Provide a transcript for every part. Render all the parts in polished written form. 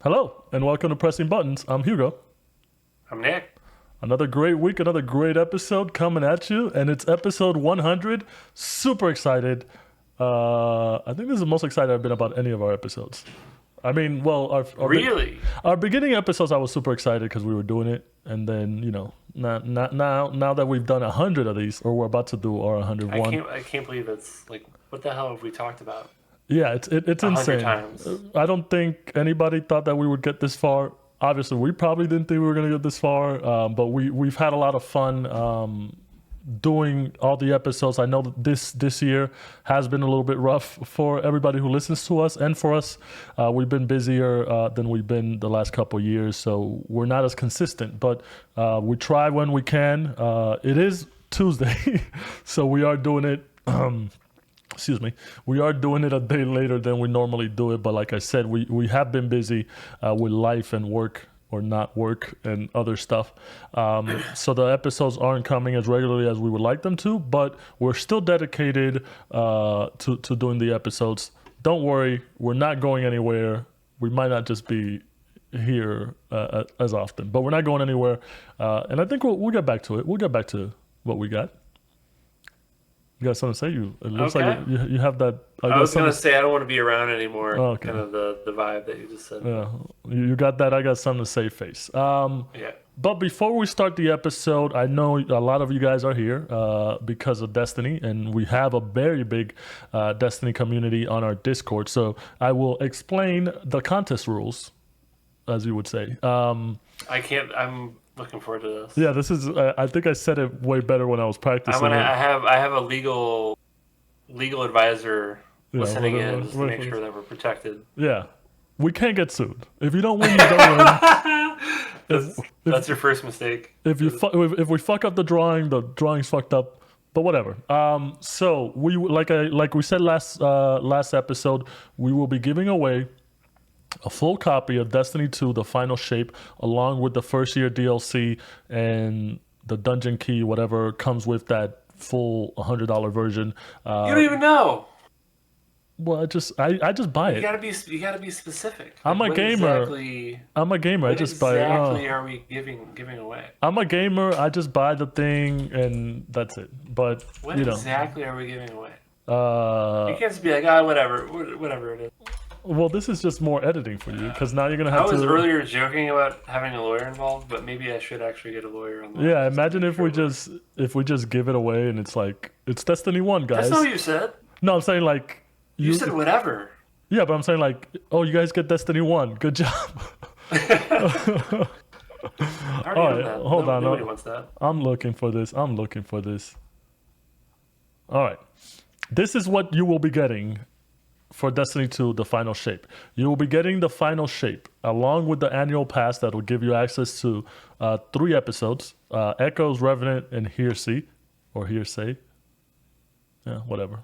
Hello, and welcome to Pressing Buttons. I'm Hugo. I'm Nick. Another great week, another great episode coming at you, and it's episode 100. Super excited. I think this is the most excited I've been about any of our episodes. I mean, well, Really? our beginning episodes, I was super excited because we were doing it, and then now that we've done 100 of these, or we're about to do our I 101. can't I can't believe it's like what the hell have we talked about Yeah, it's 100 insane. times? I don't think anybody thought that we would get this far. Obviously, we probably didn't think we were gonna get this far, but we've had a lot of fun doing all the episodes. I know that this year has been a little bit rough for everybody who listens to us and for us. We've been busier than we've been the last couple of years, so we're not as consistent. But we try when we can. It is Tuesday, so we are doing it. Excuse me, we are doing it a day later than we normally do it, but like I said, we have been busy with life and work, or not work, and other stuff, so the episodes aren't coming as regularly as we would like them to, but we're still dedicated to doing the episodes. Don't worry, we're not going anywhere. We might not just be here as often, but we're not going anywhere, and I think we'll get back to it. We'll get back to what we got. You got something to say? It looks like Okay. you have that. I I got was gonna something. say I don't want to be around anymore. Oh, okay. Kind of the vibe that you just said. Yeah, you got that. I got something to say face. Yeah. But before we start the episode, I know a lot of you guys are here because of Destiny, and we have a very big Destiny community on our Discord. So I will explain the contest rules, as you would say. I can't. I'm looking forward to this. Yeah, this is. I think I said it way better when I was I'm practicing gonna. it. I have a legal advisor Yeah, listening in just to make sure that we're protected. yeah. We can't get sued. If you don't win, you don't win. If that's if that's your first mistake. if we fuck up the drawing's fucked up. But whatever. So we like we said last episode, we will be giving away a full copy of Destiny 2: The Final Shape, along with the first year DLC and the dungeon key, whatever comes with that full $100 version. You don't even know. Well, I just buy You it. gotta be. You gotta be specific. I'm Like a what gamer. exactly? I'm a gamer. I What just buy it. exactly are we giving away? I'm a gamer. I just buy the thing and that's it. But What you know, exactly are we giving away? You uh, can't just be like, ah, whatever, whatever it is. well, this is just more editing for you because now you're gonna I have was to. earlier joking about having a lawyer involved, but maybe I should actually get a lawyer on the line Yeah, just to imagine make if we sure. just give it away and it's like it's Destiny 1, That's guys. not what you said. No, I'm saying like You said you. whatever. Yeah, but I'm saying like, oh, you guys get Destiny 1. Good job. I already All own right, that. hold on. Nobody wants that. I'm looking for this. I'm looking for this. All right. This is what you will be getting for Destiny 2: The Final Shape. You will be getting the Final Shape along with the annual pass that will give you access to 3 episodes: Echoes, Revenant, and Hearsay, or Hearsay. Yeah, whatever.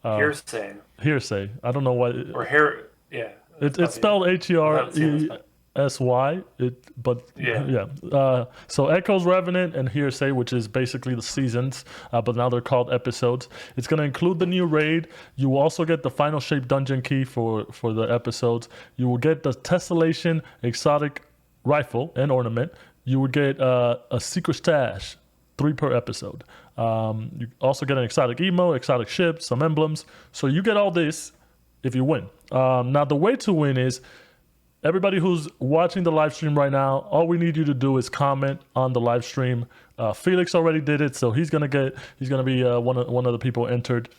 Hearsay Hearsay. I don't know why. or hair. Yeah, that's It's probably spelled H E I R haven't seen this, E but S Y. But yeah. yeah. So Echoes, Revenant, and Hearsay, which is basically the seasons, but now they're called episodes. It's gonna include the new raid. You will also get the Final Shape dungeon key for the episodes. You will get the Tessellation exotic rifle and ornament. You would get a secret stash, 3 per episode. You also get an exotic emo, exotic ship, some emblems. So you get all this if you win. Now the way to win is everybody who's watching the live stream right now. All we need you to do is comment on the live stream. Felix already did it, so he's gonna be one of the people entered.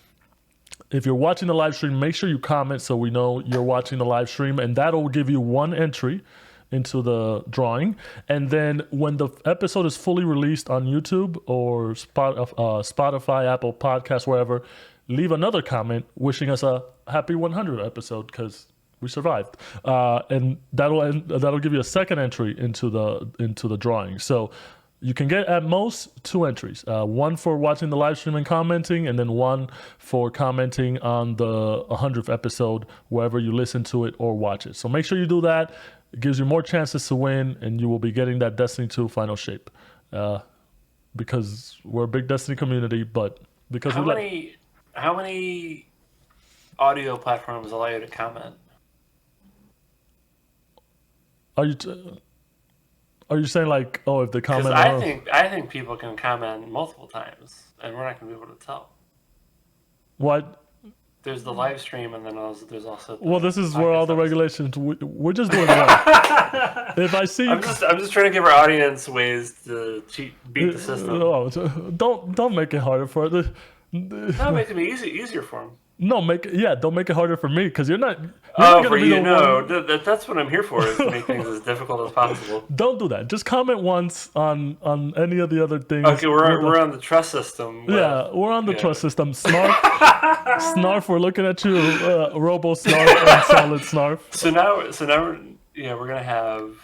If you're watching the live stream, make sure you comment so we know you're watching the live stream, and that'll give you one entry into the drawing. And then when the episode is fully released on YouTube or Spotify, Apple Podcasts, wherever, leave another comment wishing us a happy 100th episode because we survived, and that'll give you a second entry into the drawing. So you can get at most 2 entries, one for watching the live stream and commenting, and then one for commenting on the 100th episode wherever you listen to it or watch it. So make sure you do that. It gives you more chances to win, and you will be getting that Destiny 2 Final Shape, because we're a big Destiny community, but because we How like. many how many audio platforms allow you to comment? Are you are you saying like, oh, if they Because comment I think people can comment multiple times, and we're not gonna be able to tell. what? There's the live stream, and then there's also the Well, this is where all the podcast regulations. We're just doing one. episode. If I see you, I'm just trying to give our audience ways to beat the system. oh, don't make it harder for the. No, making it easier for them. No, don't make it harder for me because you're not. You're Oh, not for gonna be you, the no. one. That's what I'm here for, is to make things as difficult as possible. Don't do that. Just comment once on any of the other things. Okay, we're on the trust system. Yeah, we're on the yeah. trust system. Snarf, Snarf, we're looking at you. Robo Snarf and Solid Snarf. So now we're gonna have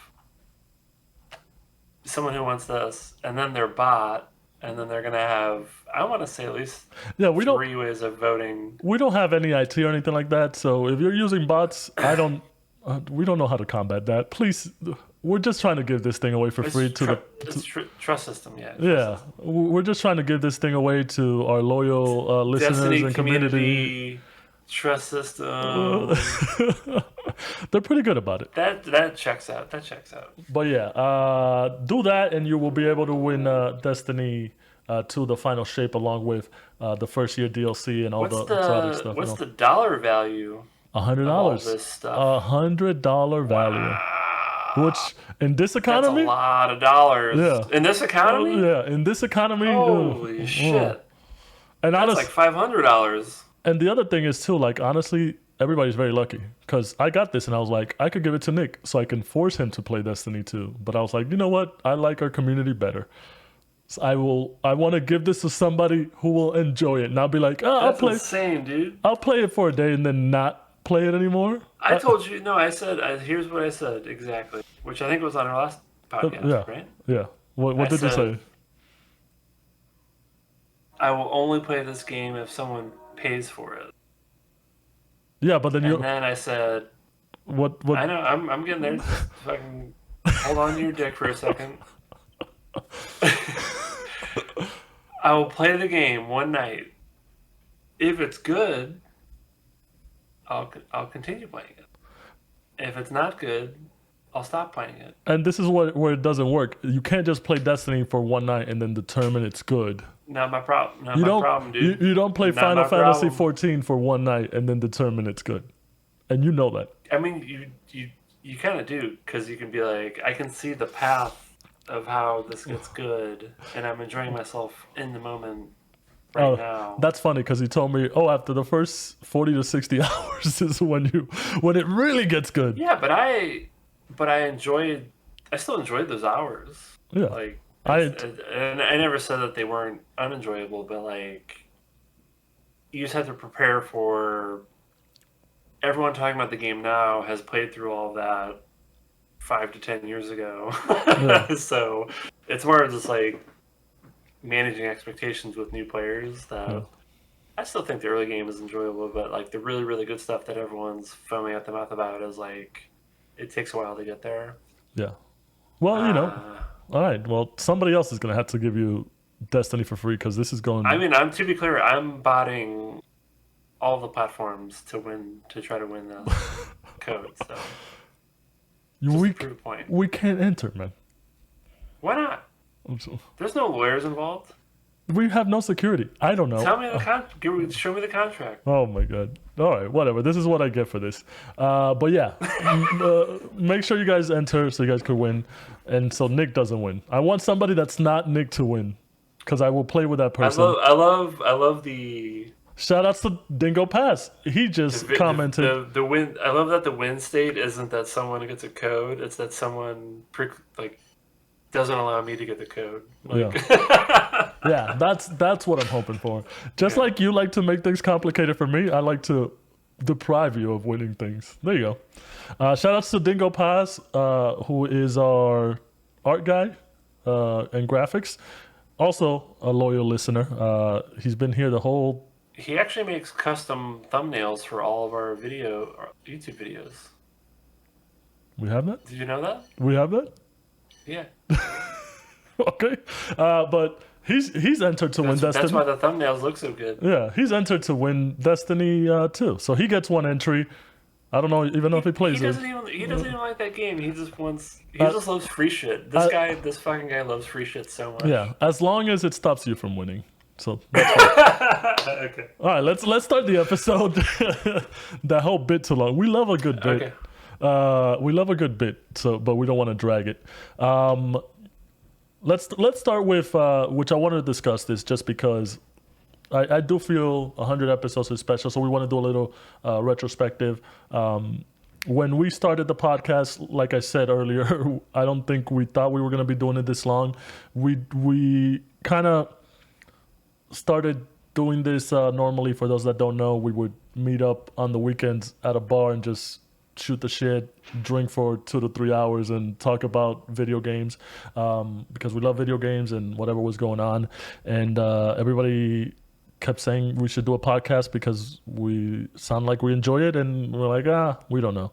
someone who wants this, and then their bot, and then they're gonna have, I want to say, at least we don't. 3 ways of voting. We don't have any IT or anything like that. So if you're using bots, I don't. We don't know how to combat that. Please, we're just trying to give this thing away for free to trust system, yeah. Yeah, we're just trying to give this thing away to our loyal listeners Destiny and community. Trust system. They're pretty good about it. That checks out. That checks out. But yeah, do that and you will be able to win Destiny 2, the final shape, along with the first year DLC and all the other stuff. What's the dollar value? $100. This stuff. $100 value. Which in this economy, that's a lot of dollars. Yeah. In this economy. Yeah, in this economy. Holy shit! And that's like $500. And the other thing is too, like, honestly, everybody's very lucky because I got this and I was like, I could give it to Nick so I can force him to play Destiny 2. But I was like, you know what? I like our community better. So I want to give this to somebody who will enjoy it, not be like, That's insane, dude. I'll play it for a day and then not play it anymore. I told you, no, I said, here's what I said exactly, which I think was on our last podcast, right? Yeah. What did you say? I will only play this game if someone pays for it. Yeah, but then and then I said, what? I know, I'm getting there. Just fucking hold on to your dick for a second. I will play the game one night. If it's good, I'll continue playing it. If it's not good, I'll stop playing it. And this is where it doesn't work. You can't just play Destiny for one night and then determine it's good. Not my problem. Not my problem, dude. You don't play Final Fantasy 14 for one night and then determine it's good. And you know that. I mean, you kind of do, because you can be like, I can see the path of how this gets good, and I'm enjoying myself in the moment right now. That's funny because he told me, after the first 40 to 60 hours is when it really gets good. Yeah, but I still enjoyed those hours. Yeah. Like, and I never said that they weren't unenjoyable, but like, you just have to prepare for, everyone talking about the game now has played through all of that 5 to 10 years ago. Yeah. So it's more of just like managing expectations with new players that I still think the early game is enjoyable, but like the really, really good stuff that everyone's foaming at the mouth about is like, it takes a while to get there. Yeah. Well, all right. Well, somebody else is going to have to give you Destiny for free because this is going... I mean, to be clear, I'm botting all the platforms to try to win the code, so... We can't enter, man. Why not? There's no lawyers involved. We have no security. I don't know. Tell me show me the contract. Oh my god. All right, whatever. This is what I get for this. But yeah, make sure you guys enter so you guys could win, and so Nick doesn't win. I want somebody that's not Nick to win, because I will play with that person. I love the. Shout outs to Dingo Pass. He just commented. The win. I love that the win state isn't that someone gets a code. It's that someone doesn't allow me to get the code. Yeah, that's what I'm hoping for. Just like you like to make things complicated for me, I like to deprive you of winning things. There you go. Shout outs to Dingo Paz, who is our art guy and graphics. Also a loyal listener. He's been here the whole... He actually makes custom thumbnails for all of our YouTube videos. We have that? Did you know that? We have that? Yeah. Okay. But he's entered to win Destiny. That's why the thumbnails look so good. Yeah, he's entered to win Destiny 2. So he gets one entry. I don't know even know if he He plays it. doesn't even like that game. He Uh, just loves free shit. uh, This fucking guy loves free shit so much. yeah, as long as it stops you from winning. So that's fine. Okay. All right, let's start the episode. That whole bit too long. We love a good bit. Okay. We love a good bit. So, but we don't want to drag it. Let's start with which I wanted to discuss this just because I do feel 100 episodes is special. So we want to do a little retrospective. When we started the podcast, like I said earlier, I don't think we thought we were going to be doing it this long. We kind of started doing this normally. For those that don't know, we would meet up on the weekends at a bar and just shoot the shit, drink for 2 to 3 hours, and talk about video games because we love video games and whatever was going on. And everybody kept saying we should do a podcast because we sound like we enjoy it, and we're like, we don't know.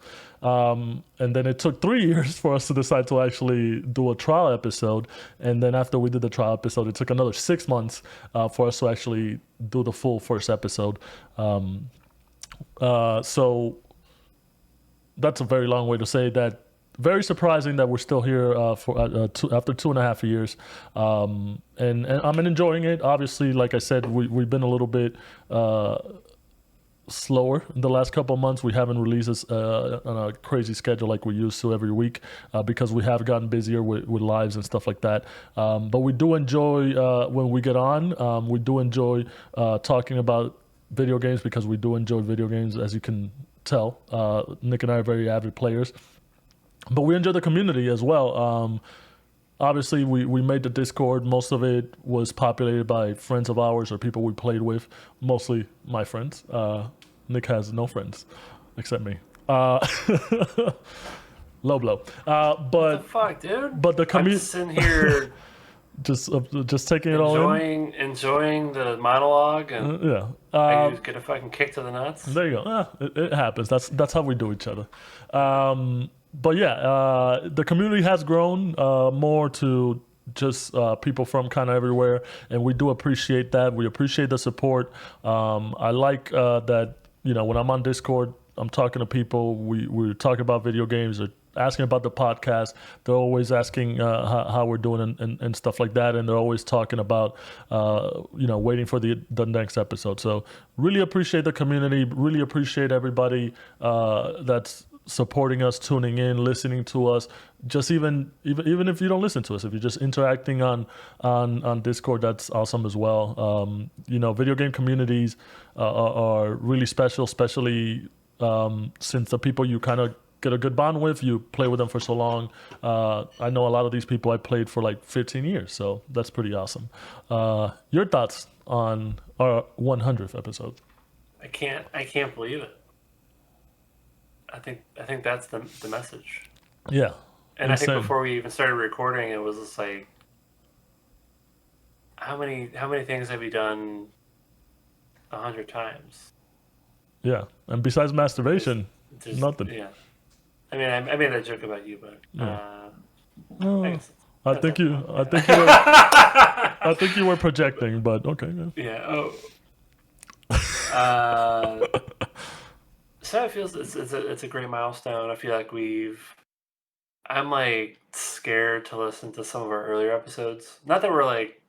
And then it took 3 years for us to decide to actually do a trial episode. And then after we did the trial episode, it took another 6 months for us to actually do the full first episode. So that's a very long way to say that. Very surprising that we're still here after 2.5 years, and I'm enjoying it. Obviously, like I said, we've been a little bit slower in the last couple of months. We haven't released this on a crazy schedule like we used to every week because we have gotten busier with lives and stuff like that. But we do enjoy when we get on. We do enjoy talking about video games because we do enjoy video games, as you can tell. Nick and I are very avid players. But we enjoy the community as well. Obviously, we made the Discord. Most of it was populated by friends of ours or people we played with, mostly my friends. Nick has no friends except me. Low blow. What the fuck, dude? But the I'm community just sitting here just taking it all in. enjoying the monologue, and Yeah. I just get a fucking kick to the nuts. There you go. It happens. That's how we do each other. But yeah, the community has grown more to just people from kind of everywhere, and we do appreciate that. We appreciate the support. I like that, when I'm on Discord, I'm talking to people. We're talking about video games or asking about the podcast. They're always asking how we're doing and stuff like that, and they're always talking about waiting for the next episode. So really appreciate the community. Really appreciate everybody that's supporting us, tuning in, listening to us. Just even if you don't listen to us, if you're just interacting on Discord, that's awesome as well. Video game communities are really special, especially since the people you kind of get a good bond with, you play with them for so long. I know a lot of these people I played for like 15 years, so that's pretty awesome. Your thoughts on our 100th episode? I can't believe it. I think that's the message. Yeah. And insane. I think before we even started recording, it was just like, how many things have we done 100 times? Yeah, and besides masturbation, There's nothing. Yeah, I mean, I made that joke about you, but I think you were projecting, but okay. Yeah. So it feels it's a great milestone. I feel like I'm like scared to listen to some of our earlier episodes. Not that we're like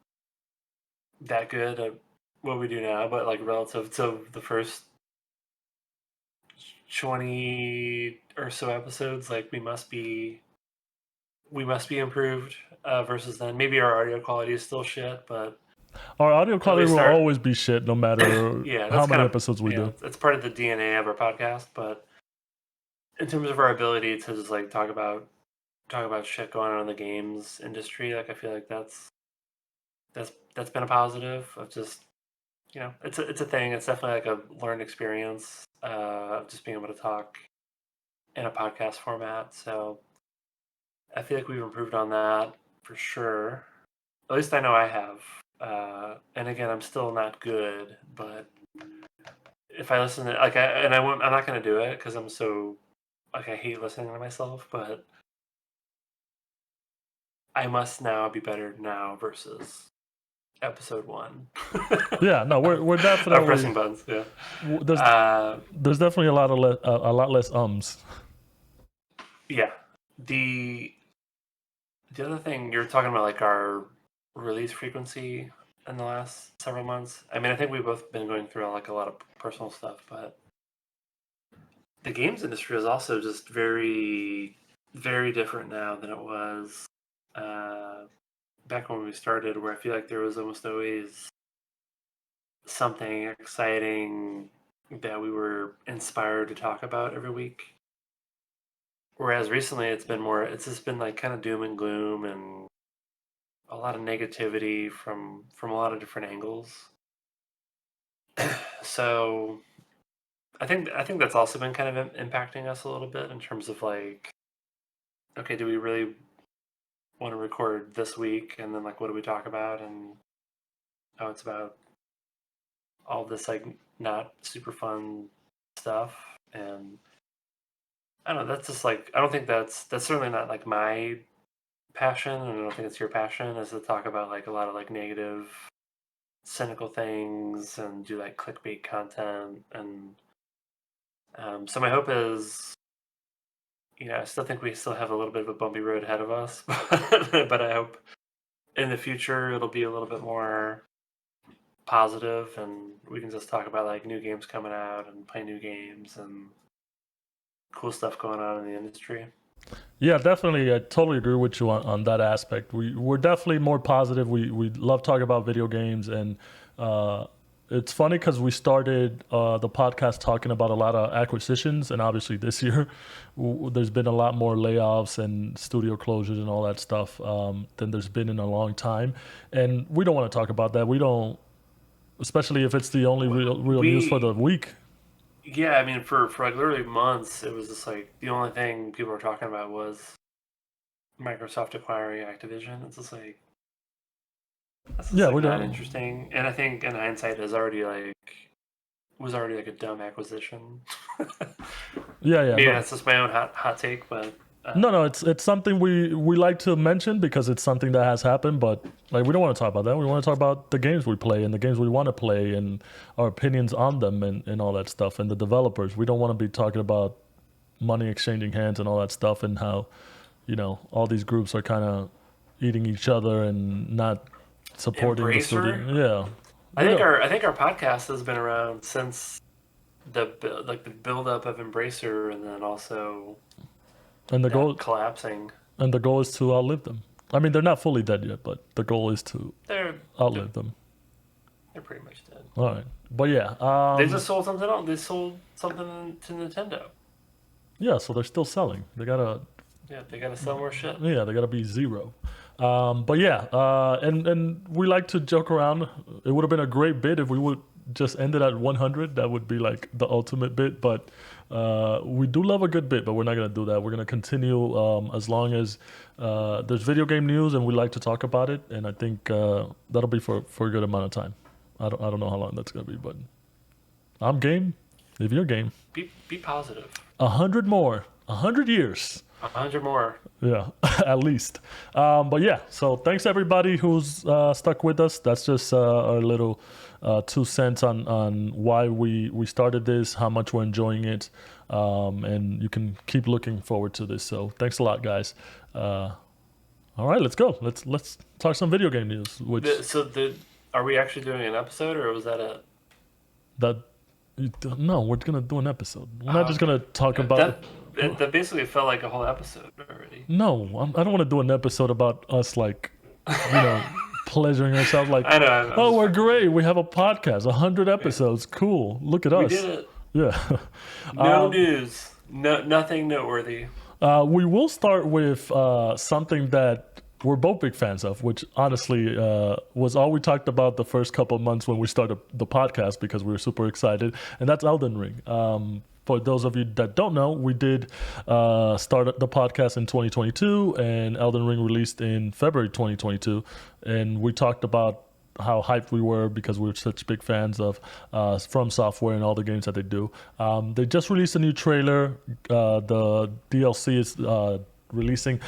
that good at what we do now, but like relative to the first 20 or so episodes, like we must be improved versus then. Maybe our audio quality is still shit, but our audio quality will always be shit no matter yeah, how many episodes we do. It's part of the DNA of our podcast, but in terms of our ability to just like talk about shit going on in the games industry, like I feel like that's been a positive of just, it's a thing. It's definitely like a learned experience of just being able to talk in a podcast format. So I feel like we've improved on that for sure. At least I know I have. And again, I'm still not good, but if I listen to I'm not going to do it because I'm so I hate listening to myself, but I must now be better now versus episode 1. Yeah, no, we're Of definitely pressing buttons. Yeah. there's there's definitely a lot less ums. Yeah. The other thing you're talking about, like our release frequency in the last several months. I mean, I think we've both been going through like a lot of personal stuff, but the games industry is also just very, very different now than it was back when we started, where I feel like there was almost always something exciting that we were inspired to talk about every week. Whereas recently it's just been like kind of doom and gloom and a lot of negativity from a lot of different angles. So I think that's also been kind of impacting us a little bit in terms of like, okay, do we really want to record this week, and then like what do we talk about, and oh, it's about all this like not super fun stuff, and I don't know. That's just like I don't think that's certainly not like my passion, and I don't think it's your passion. Is to talk about like a lot of like negative, cynical things and do like clickbait content, and so my hope is, I still think we still have a little bit of a bumpy road ahead of us, but I hope in the future it'll be a little bit more positive, and we can just talk about like new games coming out and play new games and cool stuff going on in the industry. Yeah, definitely. I totally agree with you on that aspect. We're definitely more positive. We love talking about video games, and it's funny because we started the podcast talking about a lot of acquisitions, and obviously this year there's been a lot more layoffs and studio closures and all that stuff than there's been in a long time. And we don't want to talk about that. We don't, especially if it's the only real news for the week. Yeah, I mean, for like literally months, it was just like the only thing people were talking about was Microsoft acquiring Activision. It's just like that's just Yeah, like we not don't. interesting. And I think in hindsight, was already like a dumb acquisition. Yeah, Maybe no. that's just my own hot take, but No, it's something we like to mention because it's something that has happened. But like, we don't want to talk about that. We want to talk about the games we play and the games we want to play and our opinions on them and all that stuff and the developers. We don't want to be talking about money exchanging hands and all that stuff and how all these groups are kind of eating each other and not supporting the studio. Embracer. Yeah, I think our podcast has been around since the build up of Embracer, and then also and the that goal collapsing. and the goal is to outlive them. I mean, they're not fully dead yet, but the goal is to They're outlive them. they're pretty much dead. All right, but yeah, They just sold something else. They sold something to Nintendo. yeah. So they're still selling. They gotta They gotta sell more shit. Yeah, they gotta be zero. But yeah, and we like to joke around. It would have been a great bid if we would just end it at 100. That would be like the ultimate bid. But we do love a good bid, but we're not gonna do that. We're gonna continue as long as there's video game news and we like to talk about it. And I think that'll be for a good amount of time. I don't know how long that's gonna be, but I'm game. If you're game, Be positive. 100 more, 100 years. 100 more. Yeah, at least. But yeah, so thanks everybody who's stuck with us. That's just our little 2 cents on why we started this, how much we're enjoying it, and you can keep looking forward to this. So thanks a lot, guys. All right, let's go. Let's talk some video game news. Are we actually doing an episode, or was that a? No, we're gonna do an episode. We're not just gonna talk about. That basically felt like a whole episode already. No, I don't want to do an episode about us pleasuring ourselves. Like, I know. oh, we're great. We have a podcast, 100 episodes. Cool. Look at us. We did it. Yeah. No news. Nothing noteworthy. We will start with something that we're both big fans of, which honestly was all we talked about the first couple of months when we started the podcast because we were super excited, and that's Elden Ring. For those of you that don't know, we did start the podcast in 2022, and Elden Ring released in February 2022, and we talked about how hyped we were because we were such big fans of From Software and all the games that they do. They just released a new trailer. The DLC is releasing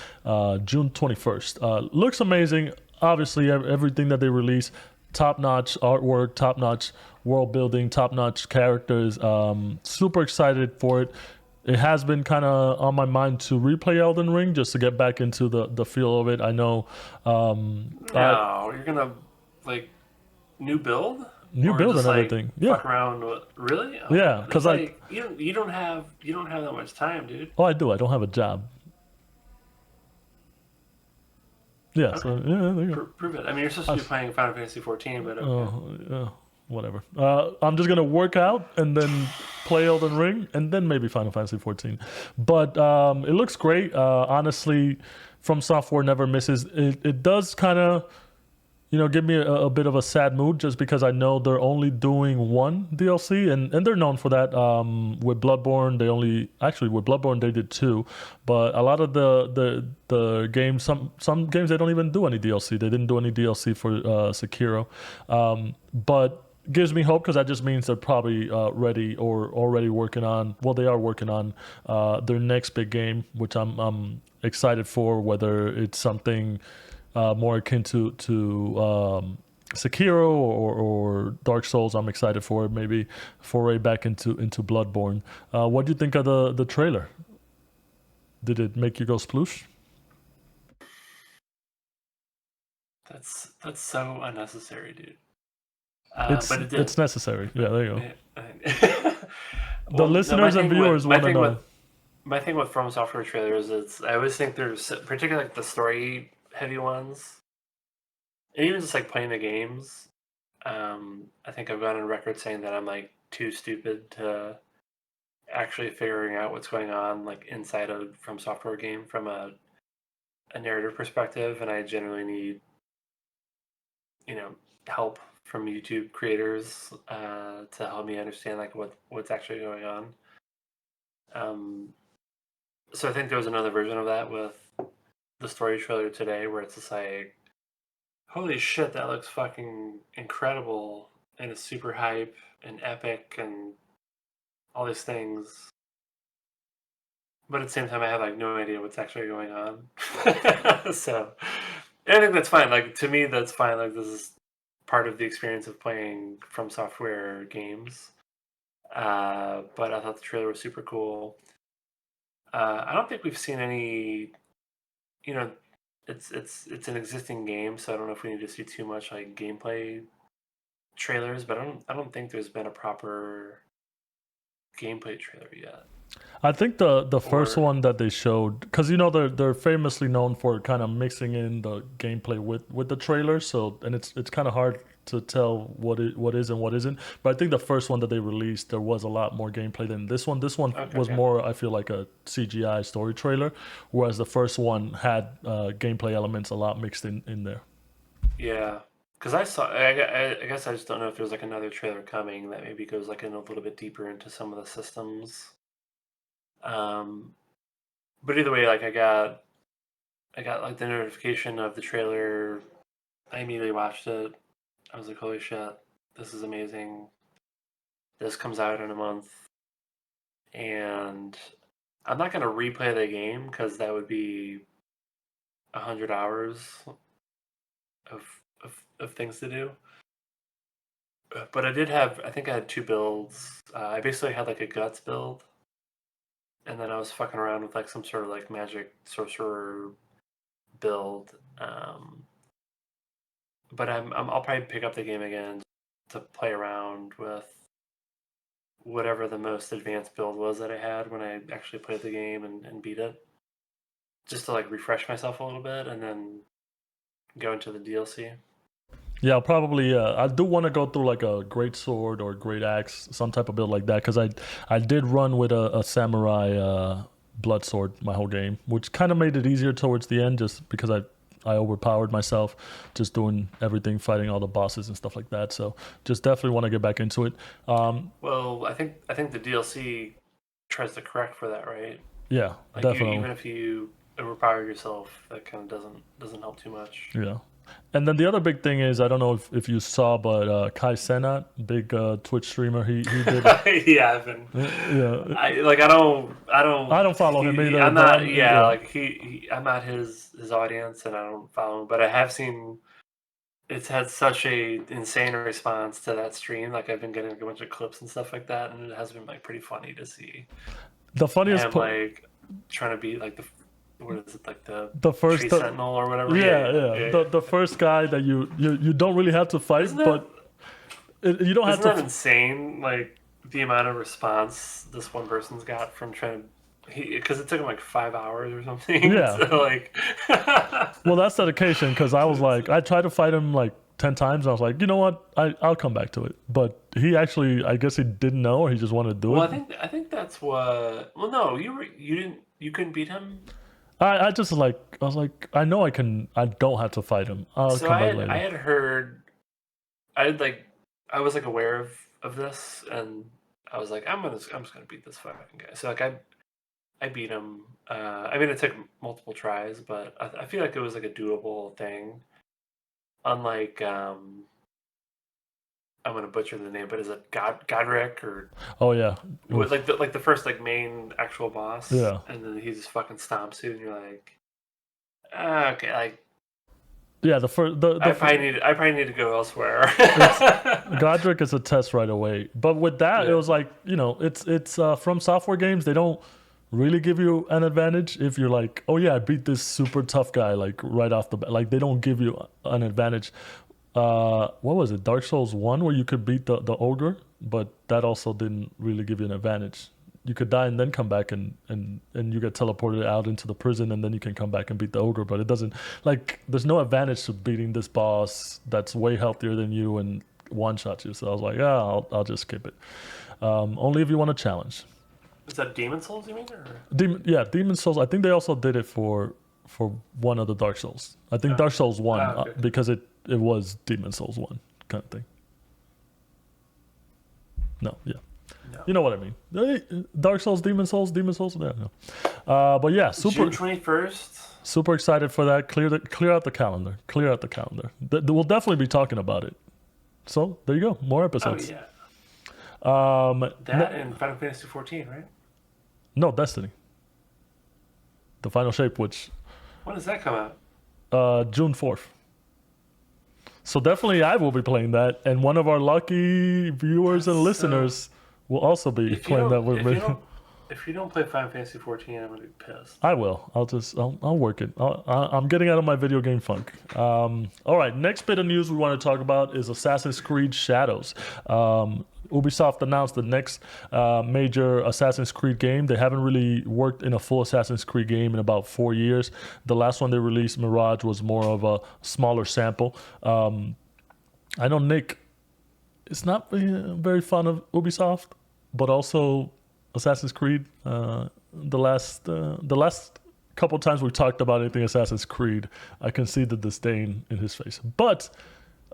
June 21st. Looks amazing. Obviously, everything that they release top notch artwork, top notch world building, top notch characters. Super excited for it. It has been kind of on my mind to replay Elden Ring just to get back into the feel of it. I know. No, you're gonna like new build New or build just and like everything. Yeah, fuck around with really? Oh my yeah. god, Because it's like, like you don't have that much time, dude. oh, I do. I don't have a job. Yeah. Okay, So yeah, there you prove it. I mean, you're supposed to go. be playing Final Fantasy 14, but okay. Whatever. I'm just gonna work out and then play Elden Ring and then maybe Final Fantasy 14. But it looks great. Honestly, From Software never misses. It does kind of give me a bit of a sad mood just because I know they're only doing one DLC and they're known for that. With Bloodborne, with Bloodborne they did two, but a lot of the games, some games they don't even do any DLC. They didn't do any DLC for Sekiro, but gives me hope because that just means they're probably ready or already working on. Well, they are working on their next big game, which I'm excited for. Whether it's something more akin to Sekiro or Dark Souls, I'm excited for it. Maybe foray back into Bloodborne. What do you think of the trailer? Did it make you go sploosh? That's so unnecessary, dude. It's But it it's did. necessary. Yeah, there you go. The Well, no, my listeners and thing with viewers my want to thing with know. my thing with From Software trailers is I always think there's particularly like the story heavy ones, and even just like playing the games. I think I've gone on record saying that I'm like too stupid to actually figuring out what's going on like inside a From Software game from a narrative perspective, and I generally need you know help from YouTube creators to help me understand like what's actually going on. Um, so I think there was another version of that with the story trailer today, where it's just like, holy shit, that looks fucking incredible and it's super hype and epic and all these things. But at the same time, I have like no idea what's actually going on. So and I think that's fine. Like to me, that's fine. Like this is part of the experience of playing From Software games. But I thought the trailer was super cool. I don't think we've seen any. You know, it's an existing game, so I don't know if we need to see too much like gameplay trailers. But I don't think there's been a proper gameplay trailer yet. I think the first Or one that they showed, because they're famously known for kind of mixing in the gameplay with the trailer. So and it's kind of hard to tell what is and what isn't. But I think the first one that they released, there was a lot more gameplay than this one. This one okay, was okay, more, I feel like, a CGI story trailer, whereas the first one had gameplay elements a lot mixed in there. yeah. Because I guess I just don't know if there's like another trailer coming that maybe goes like in a little bit deeper into some of the systems. Um, but either way, like I got like the notification of the trailer. I immediately watched it. I was like, holy shit, this is amazing. This comes out in a month, and I'm not gonna replay the game because that would be 100 hours of things to do. But I think I had two builds. I basically had like a guts build, and then I was fucking around with like some sort of like magic sorcerer build. But I'll probably pick up the game again to play around with whatever the most advanced build was that I had when I actually played the game and beat it, just to like refresh myself a little bit, and then go into the DLC. Yeah, probably. I do want to go through like a great sword or great axe, some type of build like that, because I did run with a samurai blood sword my whole game, which kind of made it easier towards the end, just because I overpowered myself, just doing everything, fighting all the bosses and stuff like that. So just definitely want to get back into it. Well, I think the DLC tries to correct for that, right? Yeah, Like definitely. even if you overpower yourself, that kind of doesn't help too much. Yeah. And then the other big thing is, I don't know if you saw, but Kai Cenat, big Twitch streamer, he did. Yeah, I've been. Yeah, I don't. I don't follow him either, I'm but not. I'm Yeah, yeah. like I'm not his audience, and I don't follow him. But I have seen it's had such a insane response to that stream. Like I've been getting like, a bunch of clips and stuff like that, and it has been like pretty funny to see The funniest him part, like trying to beat like the what is it like the the tree first, sentinel or whatever. Yeah, yeah, yeah, yeah, yeah, the yeah. the first guy that you don't really have to Isn't fight, that but you don't have isn't to. that insane? Like the amount of response this one person's got from trying to. Because it took him like 5 hours or something. Yeah, So like, well, that's dedication because I was like, it's- I tried to fight him like 10 times. I was like, you know what, I'll come back to it. But he actually, I guess he didn't know, or he just wanted to do well, it. I think that's what. Well, no, you couldn't beat him. I just like, I was like, I know I can. I don't have to fight him. I'll So come back I later. had heard I had like I was like aware of this, and I was like I'm just gonna beat this fucking guy. So like I beat him. I mean it took multiple tries, but I feel like it was like a doable thing. Unlike I'm gonna butcher the name, but is it Godric or Oh yeah, was oof. like the first like main actual boss, Yeah, and then he just fucking stomps you, and you're like, ah, okay, like yeah. The first, I probably need to go elsewhere. it's Godric is a test right away. But with that, it Yeah. was like, it's from software games. They don't really give you an advantage if you're like, oh yeah, I beat this super tough guy like right off the bat. Like they don't give you an advantage. What was it? Dark Souls 1 where you could beat the ogre, but that also didn't really give you an advantage. You could die and then come back and you get teleported out into the prison and then you can come back and beat the ogre, but it doesn't, like, there's no advantage to beating this boss that's way healthier than you and one shot you. So I was like, yeah, I'll just skip it. Only if you want a challenge. Is that Demon Souls you mean? Or? Demon Souls. I think they also did it for one of the Dark Souls. I think Dark Souls 1 Okay. because it was Demon Souls 1 kind of thing. No, yeah. No. You know what I mean. Dark Souls, Demon Souls, yeah, no. But yeah, June 21st. super excited for that. Clear out the calendar. Clear out the calendar. We'll definitely be talking about it. So there you go. More Oh episodes. yeah. Um, That and Final Fantasy 14, right? no, Destiny. The Final Shape, which When does that come out? June 4th. So definitely I will be playing that, and one of our lucky viewers and That's listeners will also be If you playing that don't, with if me. you don't, if you don't play Final Fantasy 14, I'm gonna be pissed. I will. I'll work it. I'm getting out of my video game funk. All right. Next bit of news we want to talk about is Assassin's Creed Shadows. Ubisoft announced the next major Assassin's Creed game. They haven't really worked in a full Assassin's Creed game in about 4 years. The last one they released, Mirage, was more of a smaller sample. I know Nick is not very fond of Ubisoft, but also Assassin's Creed. The last couple times we talked about anything Assassin's Creed, I can see the disdain in his face. But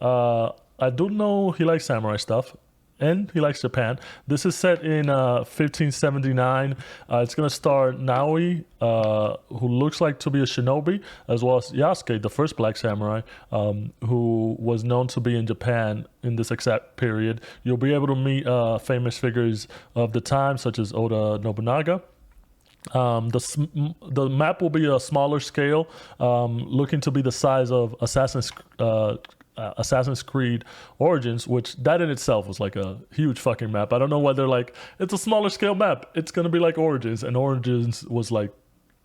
I do know he likes samurai stuff, and he likes Japan. This is set in 1579. It's gonna star Naoi, who looks like to be a shinobi, as well as Yasuke, the first black samurai, who was known to be in Japan in this exact period. You'll be able to meet famous figures of the time, such as Oda Nobunaga. The map will be a smaller scale, looking to be the size of Assassin's Creed Origins, which that in itself was like a huge fucking map. I don't know whether like it's a smaller scale map. It's gonna be like Origins, and Origins was like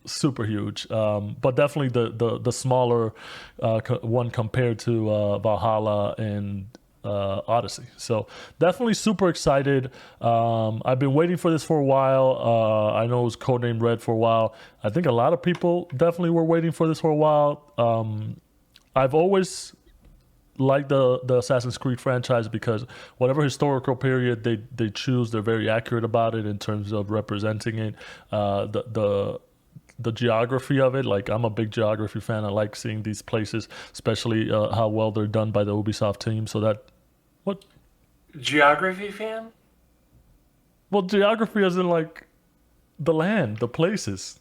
super huge, but definitely the smaller one compared to Valhalla and Odyssey. So definitely super excited. I've been waiting for this for a while. I know it was codenamed Red for a while. I think a lot of people definitely were waiting for this for a while. I've always liked the Assassin's Creed franchise because whatever historical period they choose, they're very accurate about it in terms of representing it. The geography of it, like I'm a big geography fan. I like seeing these places, especially how well they're done by the Ubisoft team. So that what Geography fan? well, geography as in like the land, the places.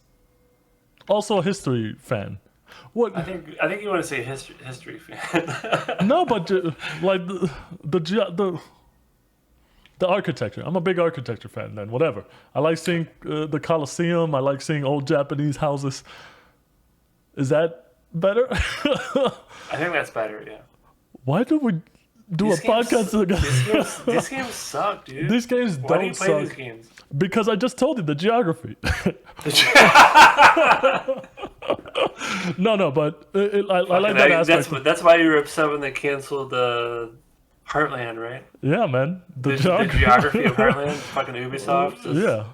Also a history fan. What? I think you want to say history fan. No, but like the architecture. I'm a big architecture fan. Then whatever. I like seeing the Colosseum. I like seeing old Japanese houses. Is that better? I think that's better. Yeah. Why do we do These a podcast together? these games suck, dude. These games Why do you don't play suck. these games? Because I just told you the geography. No, but I like that aspect. That's why you were upset when they canceled the Heartland, right? Yeah, man. The geography of Heartland, fucking Ubisoft. Yeah,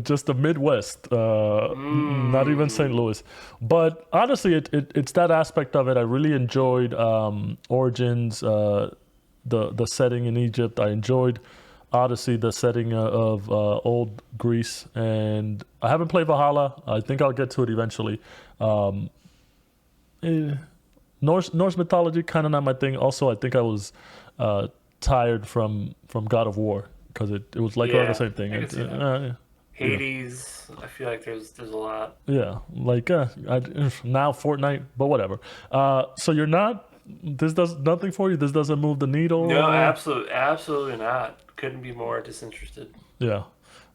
just the Midwest, not even St. Louis. But honestly, it's that aspect of it. I really enjoyed Origins, the setting in Egypt. I enjoyed Odyssey, the setting of old Greece, and I haven't played Valhalla. I think I'll get to it eventually. Norse mythology kind of not my thing. Also, I think I was tired from God of War because it was like around the same thing. I can see that. Hades, I feel like there's a lot. Yeah, like now Fortnite, but whatever. So you're not. This does nothing for you. This doesn't move the needle. No, absolutely not. Couldn't be more disinterested. Yeah.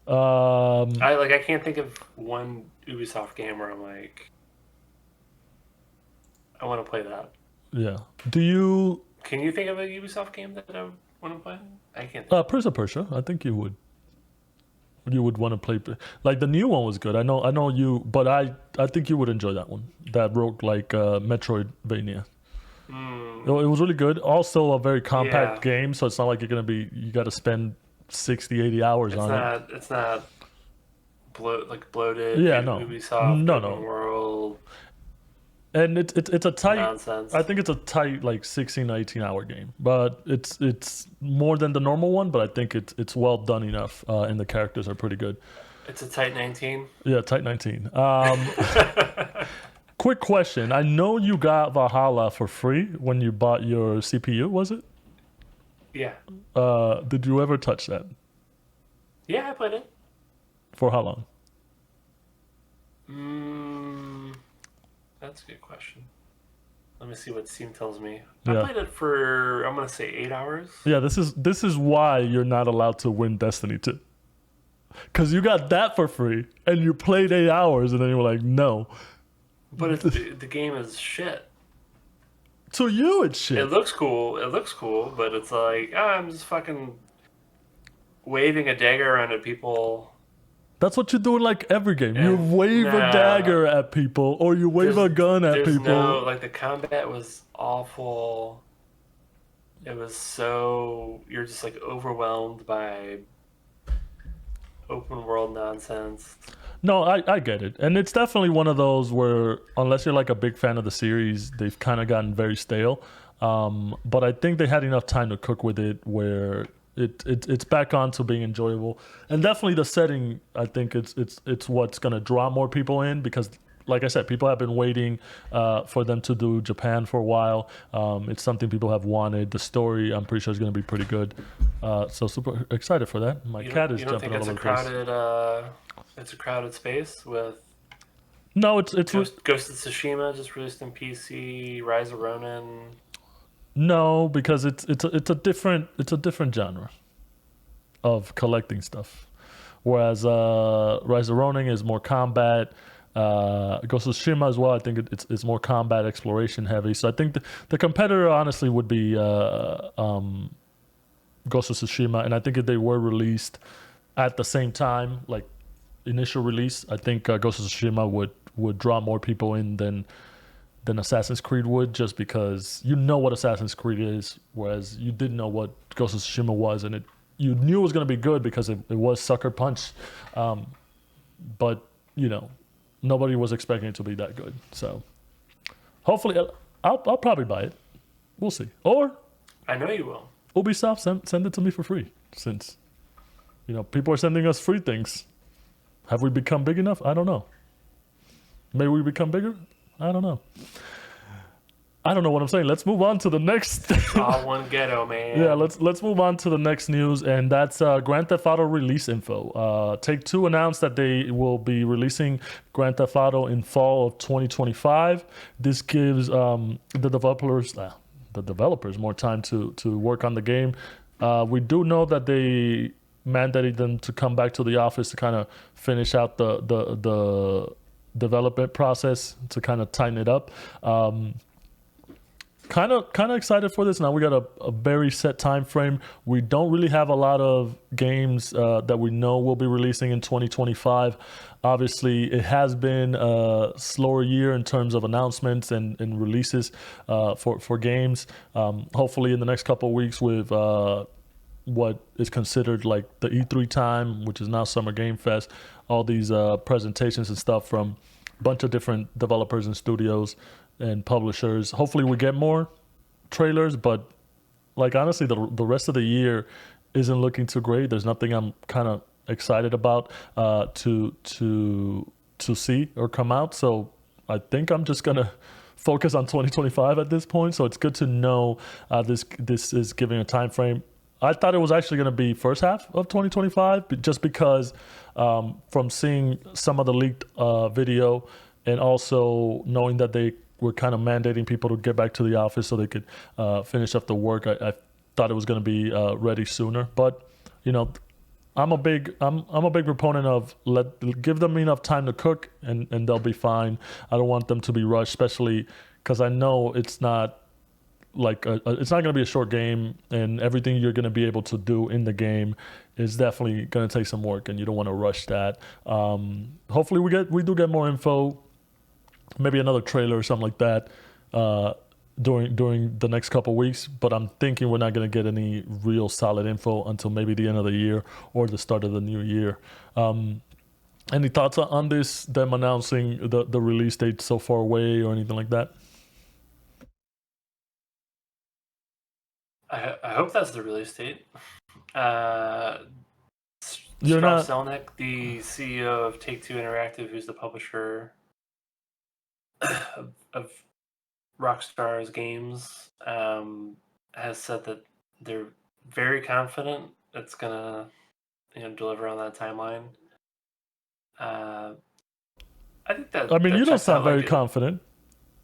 I can't think of one Ubisoft game where I'm like, I want to play that. Yeah. Do you? Can you think of a Ubisoft game that I want to play? I can't. Think. Prince of Persia. I think you would. You would want to play. Like the new one was good. I know you, but I think you would enjoy that one. That rogue like Metroidvania. It was really good. Also a very compact game, so it's not like you got to spend 60, 80 hours on it. It's not bloated. Yeah, no. Ubisoft, No. open world. And it's a tight Nonsense. I think it's a tight like 16 to 18 hour game. But it's more than the normal one, but I think it's well done enough and the characters are pretty good. It's a tight 19. Yeah, tight 19. Quick question. I know you got Valhalla for free when you bought your CPU, was it? Yeah. Did you ever touch that? Yeah, I played it. For how long? That's a good question. Let me see what Steam tells me. Yeah. I played it for, I'm going to say 8 hours. Yeah, this is why you're not allowed to win Destiny 2. Because you got that for free, and you played 8 hours, and then you were like, no. But the game is shit. To you, it's shit. It looks cool, but it's like, I'm just fucking waving a dagger around at people. That's what you do in like every game. You wave a dagger at people, or you wave a gun at people. No, like the combat was awful. It was so, you're just like overwhelmed by open world nonsense. No, I get it. And it's definitely one of those where, unless you're like a big fan of the series, they've kind of gotten very stale. But I think they had enough time to cook with it where it's back on to being enjoyable. And definitely the setting, I think it's what's going to draw more people in because, like I said, people have been waiting for them to do Japan for a while. It's something people have wanted. The story, I'm pretty sure, is going to be pretty good. So super excited for that. My cat is jumping all over the place. It's a crowded space with. No, it's Ghost of Tsushima just released in PC. Rise of Ronin. No, because it's a different genre of collecting stuff. Whereas Rise of Ronin is more combat. Ghost of Tsushima as well. I think it's more combat exploration heavy. So I think the competitor honestly would be Ghost of Tsushima, and I think if they were released at the same time, like initial release, I think Ghost of Tsushima would draw more people in than Assassin's Creed would, just because you know what Assassin's Creed is, whereas you didn't know what Ghost of Tsushima was, and you knew it was going to be good because it was Sucker Punch, but nobody was expecting it to be that good. So hopefully, I'll probably buy it. We'll see. Or I know you will. Ubisoft send it to me for free, since people are sending us free things. Have we become big enough? I don't know. Maybe we become bigger? I don't know. I don't know what I'm saying. Let's move on to the next. All one ghetto, man. Yeah, let's move on to the next news, and that's Grand Theft Auto release info. Take-Two announced that they will be releasing Grand Theft Auto in fall of 2025. This gives the developers more time to work on the game. We do know that they mandated them to come back to the office to kind of finish out the development process, to kind of tighten it up. kind of excited for this. Now we got a very set time frame. We don't really have a lot of games that we know will be releasing in 2025. Obviously, it has been a slower year in terms of announcements and releases for games. Hopefully, in the next couple of weeks, with what is considered like the E3 time, which is now Summer Game Fest, all these presentations and stuff from a bunch of different developers and studios and publishers. Hopefully we get more trailers, but like honestly, the rest of the year isn't looking too great. There's nothing I'm kind of excited about to see or come out. So I think I'm just gonna focus on 2025 at this point. So it's good to know this is giving a time frame. I thought it was actually going to be first half of 2025, just because from seeing some of the leaked video and also knowing that they were kind of mandating people to get back to the office so they could finish up the work. I thought it was going to be ready sooner, but I'm a big proponent of give them enough time to cook and they'll be fine. I don't want them to be rushed, especially because I know it's not like it's not going to be a short game, and everything you're going to be able to do in the game is definitely going to take some work, and you don't want to rush that. Hopefully we do get more info, maybe another trailer or something like that during the next couple of weeks, but I'm thinking we're not going to get any real solid info until maybe the end of the year or the start of the new year. Any thoughts on this, them announcing the release date so far away or anything like that? I hope that's the release date. You're Strauss not. Zelnick, the CEO of Take-Two Interactive, who's the publisher of Rockstar's games, has said that they're very confident it's gonna deliver on that timeline. I think that. I mean, that you don't checks out sound very like it. confident.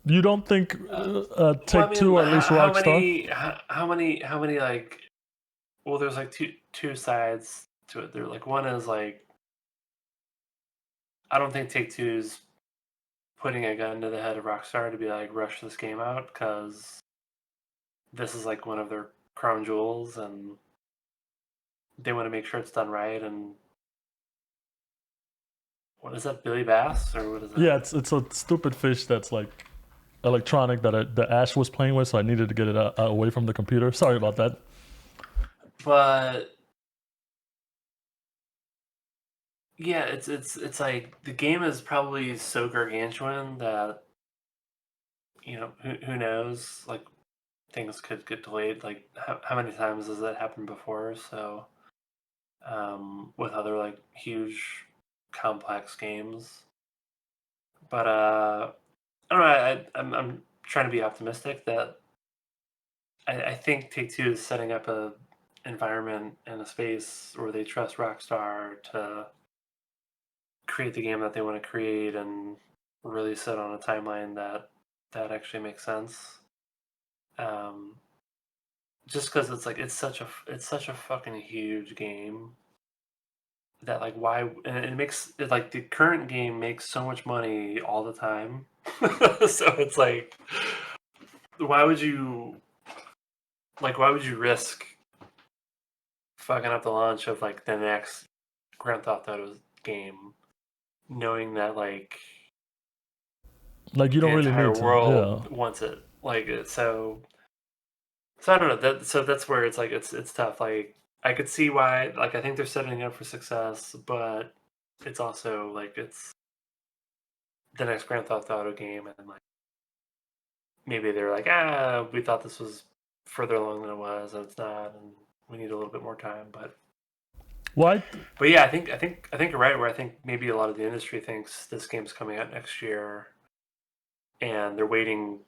You don't think Take-Two or at least how Rockstar? how many like? Well, there's like two sides to it. There, like, one is like, I don't think Take-Two's putting a gun to the head of Rockstar to be like, rush this game out, because this is like one of their crown jewels and they want to make sure it's done right. And what is that, Billy Bass, or what is that? Yeah, it's a stupid fish that's like electronic that the Ash was playing with, so I needed to get it away from the computer. Sorry about that. But yeah, it's like the game is probably so gargantuan that who knows, like, things could get delayed. Like, how many times has that happened before? So with other like huge complex games. But I don't know. I'm trying to be optimistic that I think Take-Two is setting up a environment and a space where they trust Rockstar to create the game that they want to create and release it on a timeline that actually makes sense. Just because it's like it's such a fucking huge game that, like, why, and it makes it like the current game makes so much money all the time. So it's like, why would you risk fucking up the launch of like the next Grand Theft Auto game, knowing that like Like you the don't really entire need to. world Yeah. wants it? Like, so I don't know. So that's where it's like it's tough. Like, I could see why. Like, I think they're setting up for success, but it's also like it's the next Grand Theft Auto game, and like maybe they're like, we thought this was further along than it was, and it's not, and we need a little bit more time. Why? But yeah, I think you're right. Where I think maybe a lot of the industry thinks this game's coming out next year, and they're waiting.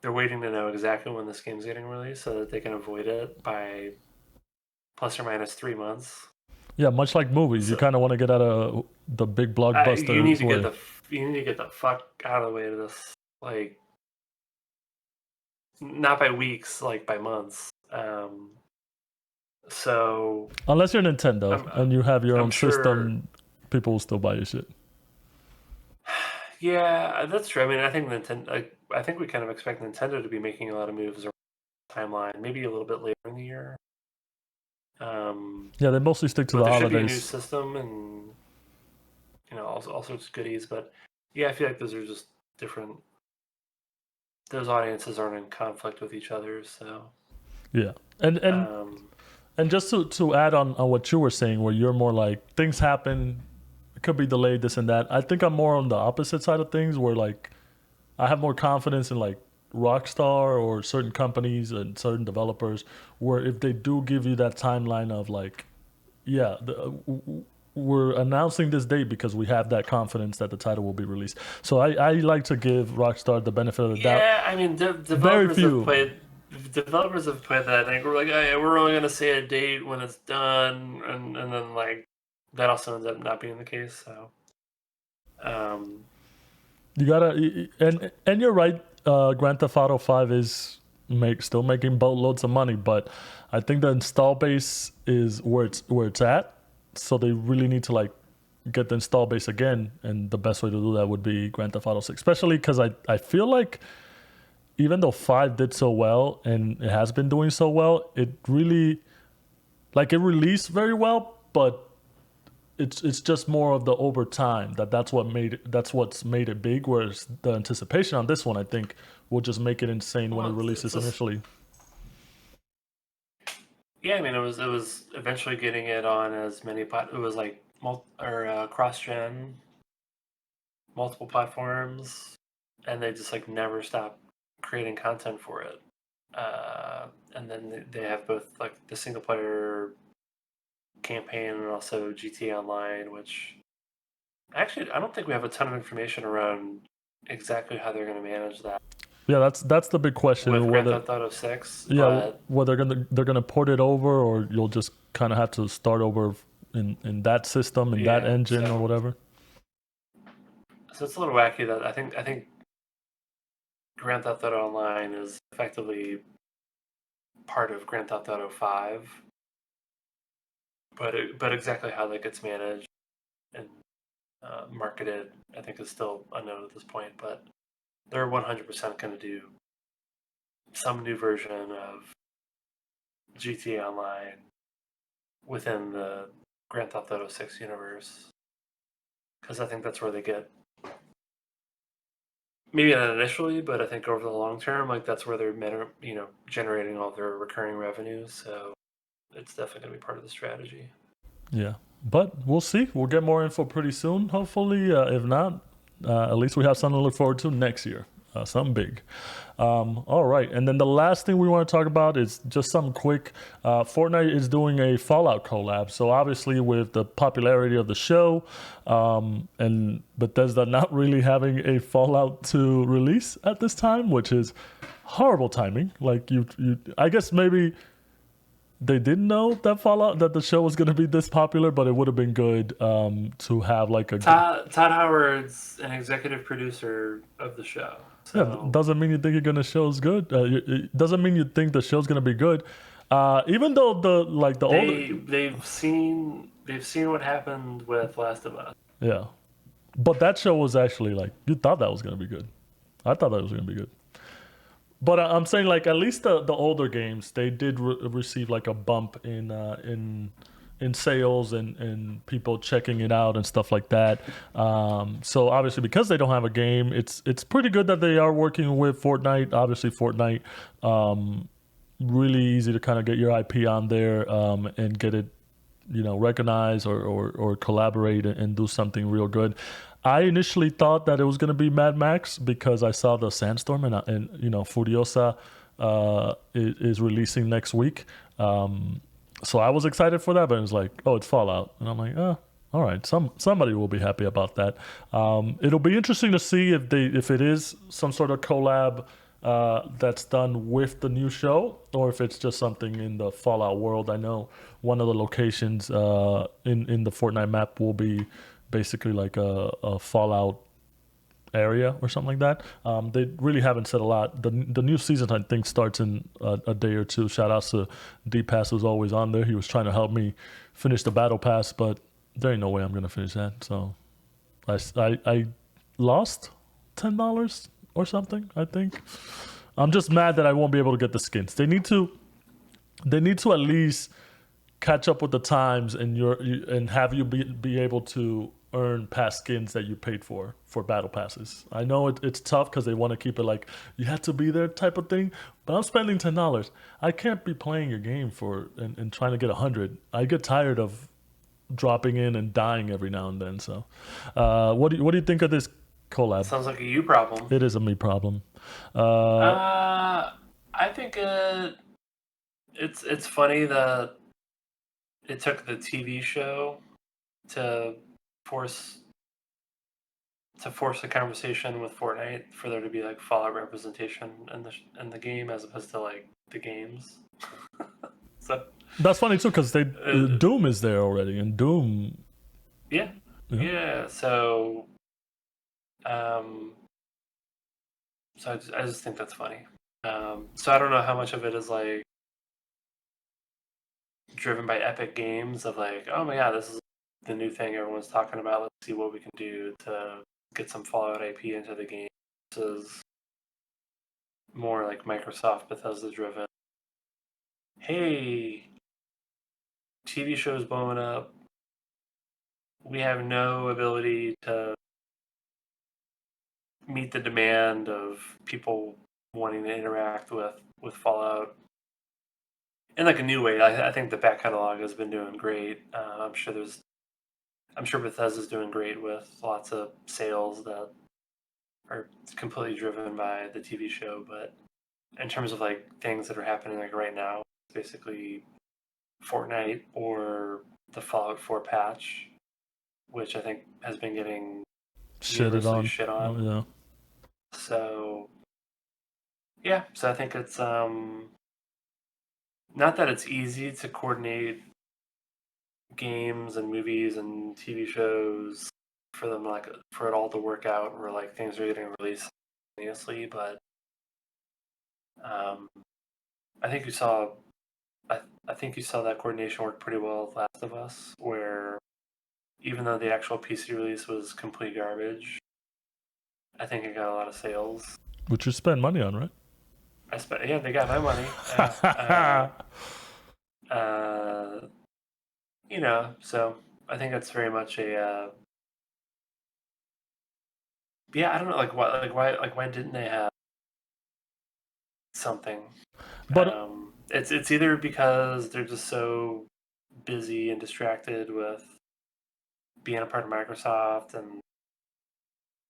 They're waiting to know exactly when this game's getting released so that they can avoid it by plus or minus 3 months. Yeah, much like movies, you So kind of want to get out of the big you need blockbusters to get way. the fuck out of the way of this. Like, not by weeks, like by months. So Unless you're Nintendo I'm and you have your I'm own sure. system, people will still buy your shit. Yeah, that's true. I mean, I think Nintendo. Like, I think we kind of expect Nintendo to be making a lot of moves around the timeline, maybe a little bit later in the year. Yeah, they mostly stick to But the there should be a new holidays. system and all sorts of goodies. But yeah, I feel like those are just different. Those audiences aren't in conflict with each other, so Yeah, and and um, and just to add on what you were saying, where you're more like things happen, it could be delayed, this and that. I think I'm more on the opposite side of things, where like I have more confidence in like Rockstar or certain companies and certain developers, where if they do give you that timeline of like, yeah, we're announcing this date because we have that confidence that the title will be released. So I like to give Rockstar the benefit of the doubt. yeah, I mean, Very few. developers have played that. I think we're like, oh, yeah, we're only going to say a date when it's done, and then like that also ends up not being the case. So, um, You gotta, and you're right. Grand Theft Auto 5 is still making boatloads of money, but I think the install base is where it's at. So they really need to like get the install base again, and the best way to do that would be Grand Theft Auto 6, especially because I feel like even though 5 did so well and it has been doing so well, it really like it released very well, but it's just more of the over time that's what's made it big. Whereas the anticipation on this one, I think, will just make it insane when it well, releases initially. yeah, I mean, it was eventually getting it on as many it was like cross gen, multiple platforms, and they just like never stopped creating content for it. And then they have both like the single player campaign and also GTA Online, which actually I don't think we have a ton of information around exactly how they're going to manage that Yeah, that's the big question. with Grand Whether Theft Auto 6. yeah, But whether they're gonna port it over, or you'll just kind of have to start over in that system, in that yeah, engine or so whatever. it's a little wacky that I think Grand Theft Auto Online is effectively part of Grand Theft Auto 5, but exactly how that gets managed and marketed, I think, is still unknown at this point. But they're 100% going to do some new version of GTA Online within the Grand Theft Auto 6 universe, because I think that's where they get, maybe not initially, but I think over the long term, like that's where they're generating all their recurring revenues. So it's definitely going to be part of the strategy. Yeah, but we'll see. We'll get more info pretty soon, hopefully. If not, at least we have something to look forward to next year. Something big. All right, and then the last thing we want to talk about is just something quick. Fortnite is doing a Fallout collab. So obviously, with the popularity of the show, and Bethesda not really having a Fallout to release at this time, which is horrible timing. Like I guess maybe they didn't know that the show was going to be this popular, but it would have been good to have like a Todd Howard's an executive producer of the show, yeah. so Doesn't mean you think you're gonna show's good. It doesn't mean you think the show's gonna be good. Even though the older they've seen what happened with Last of Us. yeah, but that show was actually like you thought that was gonna be good. I thought that was gonna be good. But I'm saying like at least the older games they did receive like a bump in sales and people checking it out and stuff like that. So obviously because they don't have a game, it's pretty good that they are working with Fortnite. Obviously Fortnite, really easy to kind of get your IP on there and get it recognize or collaborate and do something real good. I initially thought that it was going to be Mad Max because I saw the Sandstorm and Furiosa is releasing next week. So I was excited for that, but it was like, oh, it's Fallout, and I'm like, oh, all right, somebody will be happy about that. It'll be interesting to see if it is some sort of collab that's done with the new show, or if it's just something in the Fallout world. I know one of the locations in the Fortnite map will be basically like a Fallout area or something like that. They really haven't said a lot. The new season I think starts in a day or two. Shout outs to D Pass who's always on there. He was trying to help me finish the battle pass, but there ain't no way I'm gonna finish that. So I lost $10 or something. I think. I'm just mad that I won't be able to get the skins. They need to at least catch up with the times and and have you be able to earn past skins that you paid for battle passes. I know it's tough because they want to keep it like you have to be there type of thing, but I'm spending $10. I can't be playing your game and trying to get 100. I get tired of dropping in and dying every now and then. So, what do you think of this collab? Sounds like a you problem. It is a me problem. I think it's funny that it took the TV show to force a conversation with Fortnite for there to be like Fallout representation in the game as opposed to like the games. So that's funny too because Doom is there already, and Doom. Yeah. So, so I just think that's funny. So I don't know how much of it is like driven by Epic Games of like, oh my god, this is the new thing everyone's talking about. Let's see what we can do to get some Fallout IP into the game. Versus more like Microsoft Bethesda driven. Hey, TV shows blowing up. We have no ability to meet the demand of people wanting to interact with Fallout in like a new way. I think the back catalog has been doing great. I'm sure Bethesda's doing great with lots of sales that are completely driven by the TV show. But in terms of like things that are happening like right now, it's basically Fortnite or the Fallout 4 patch, which I think has been getting shit on. Oh, yeah. So yeah, so I think it's not that it's easy to coordinate games and movies and TV shows for them like for it all to work out where like things are getting released simultaneously, but I think you saw I think you saw that coordination work pretty well with Last of Us, where even though the actual PC release was complete garbage, I think it got a lot of sales. Which you spend money on, right? Yeah, they got my money. You know, so I think that's very much a yeah. I don't know, why didn't they have something? But it's either because they're just so busy and distracted with being a part of Microsoft and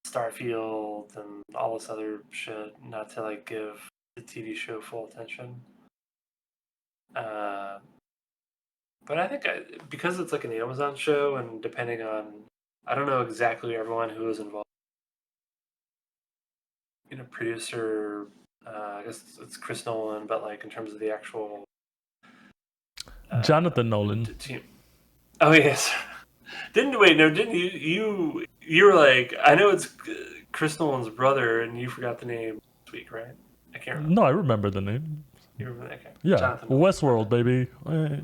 Starfield and all this other shit, not to like give the TV show full attention. But I think because it's like an Amazon show, and depending on, I don't know exactly everyone who is involved. You know, producer, I guess it's Chris Nolan, but like in terms of the actual Jonathan Nolan. Team. Oh yes, didn't you were like, I know it's Chris Nolan's brother, and you forgot the name this week, right? I can't remember. No, I remember the name. You remember? Okay. Yeah, Jonathan Westworld, baby.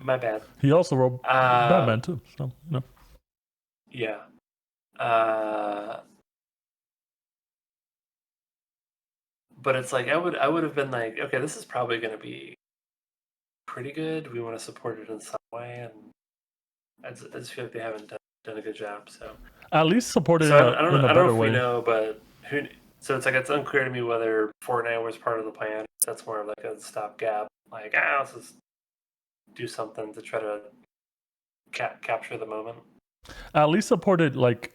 My bad. He also wrote Batman too, so you know. Yeah. But it's like I would have been like, okay, this is probably going to be pretty good. We want to support it in some way, and I just feel like they haven't done a good job. So at least support it so in a better way. I don't know if we know, but who? So it's like it's unclear to me whether Fortnite was part of the plan. That's more of like a stopgap. Like, let's just do something to try to capture the moment. At least support it like